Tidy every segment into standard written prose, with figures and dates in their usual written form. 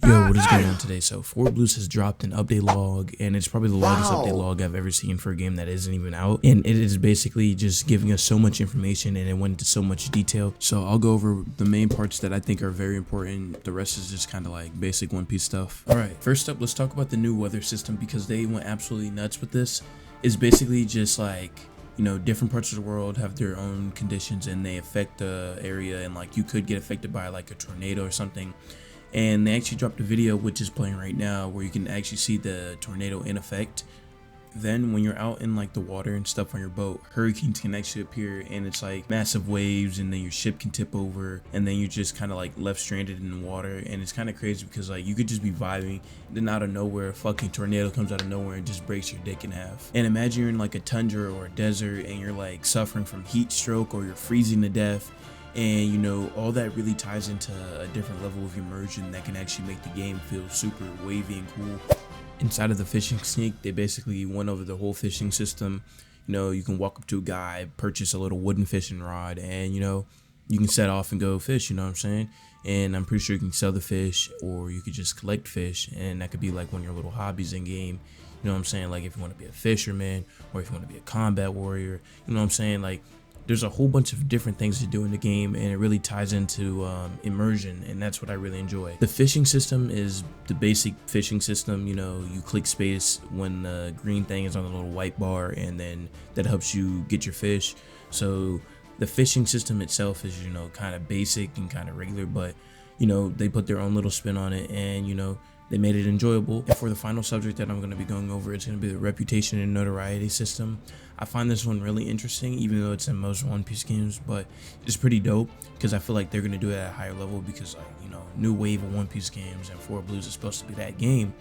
Yo, what is going on today? So 4Blues has dropped an update log, and it's probably the longest update log I've ever seen for a game that isn't even out. And it is basically just giving us so much information, and it went into so much detail. So I'll go over the main parts that I think are very important. The rest is just kind of like basic One Piece stuff. All right, first up, let's talk about the new weather system because they went absolutely nuts with this. It's basically just like, you know, different parts of the world have their own conditions and they affect the area, and like you could get affected by like a tornado or something. And they actually dropped a video which is playing right now where you can actually see the tornado in effect. Then when you're out in like the water and stuff on your boat, hurricanes can actually appear, and it's like massive waves, and then your ship can tip over, and then you're just kind of like left stranded in the water. And it's kind of crazy because like you could just be vibing, then out of nowhere a fucking tornado comes out of nowhere and just breaks your dick in half. And imagine you're in like a tundra or a desert and you're like suffering from heat stroke or you're freezing to death. And you know, all that really ties into a different level of immersion that can actually make the game feel super wavy and cool. Inside of the fishing sneak, they basically went over the whole fishing system. You know, you can walk up to a guy, purchase a little wooden fishing rod, and you know, you can set off and go fish, you know what I'm saying? And I'm pretty sure you can sell the fish, or you could just collect fish, and that could be like one of your little hobbies in game. You know what I'm saying? Like if you want to be a fisherman, or if you want to be a combat warrior, you know what I'm saying? Like there's a whole bunch of different things to do in the game, and it really ties into immersion, and that's what I really enjoy. The fishing system is the basic fishing system. You know, you click space when the green thing is on the little white bar, and then that helps you get your fish. So the fishing system itself is, you know, kind of basic and kind of regular, but you know, they put their own little spin on it, and you know, they made it enjoyable. And for the final subject that I'm going to be going over, it's going to be the reputation and notoriety system. I find this one really interesting, even though it's in most One Piece games, but it's pretty dope because I feel like they're going to do it at a higher level because, like, you know, new wave of One Piece games, and 4Blues is supposed to be that game.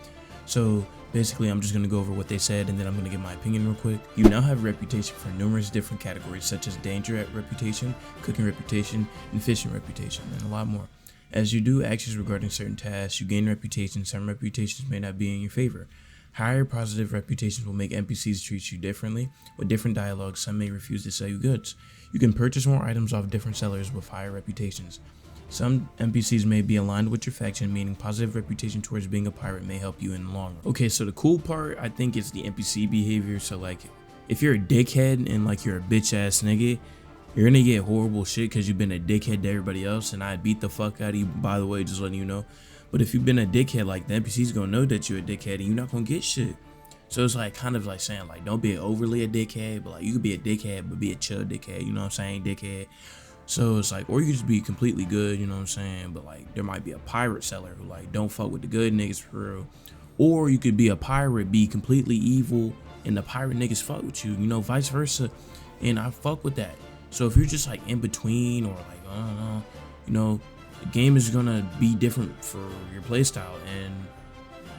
So basically, I'm just going to go over what they said, and then I'm going to give my opinion real quick. You now have reputation for numerous different categories, such as danger at reputation, cooking reputation, and fishing reputation, and a lot more. As you do actions regarding certain tasks, you gain reputation. Some reputations may not be in your favor. Higher positive reputations will make NPCs treat you differently. With different dialogues, some may refuse to sell you goods. You can purchase more items off different sellers with higher reputations. Some NPCs may be aligned with your faction, meaning positive reputation towards being a pirate may help you in the long run. Okay, so the cool part, I think, is the NPC behavior. So like, if you're a dickhead and like you're a bitch ass nigga, you're gonna get horrible shit because you've been a dickhead to everybody else, and I beat the fuck out of you, by the way, just letting you know. But if you've been a dickhead, like, the NPC's gonna know that you're a dickhead and you're not gonna get shit. So it's like kind of like saying, like, don't be overly a dickhead, but like you could be a dickhead but be a chill dickhead, you know what I'm saying, dickhead. So it's like, or you could just be completely good, you know what I'm saying, but like there might be a pirate seller who like don't fuck with the good niggas for real. Or you could be a pirate, be completely evil, and the pirate niggas fuck with you, you know, vice versa. And I fuck with that. So if you're just like in between, or like, I don't know, you know, the game is gonna be different for your playstyle, and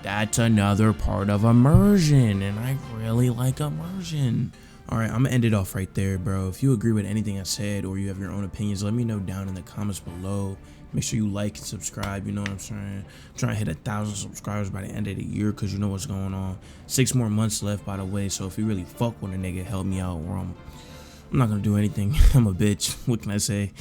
that's another part of immersion, and I really like immersion. Alright, I'm gonna end it off right there, bro. If you agree with anything I said, or you have your own opinions, let me know down in the comments below. Make sure you like and subscribe, you know what I'm saying? I'm trying to hit 1,000 subscribers by the end of the year, because you know what's going on. 6 more months left, by the way, so if you really fuck with a nigga, help me out, or I'm not gonna do anything. I'm a bitch. What can I say?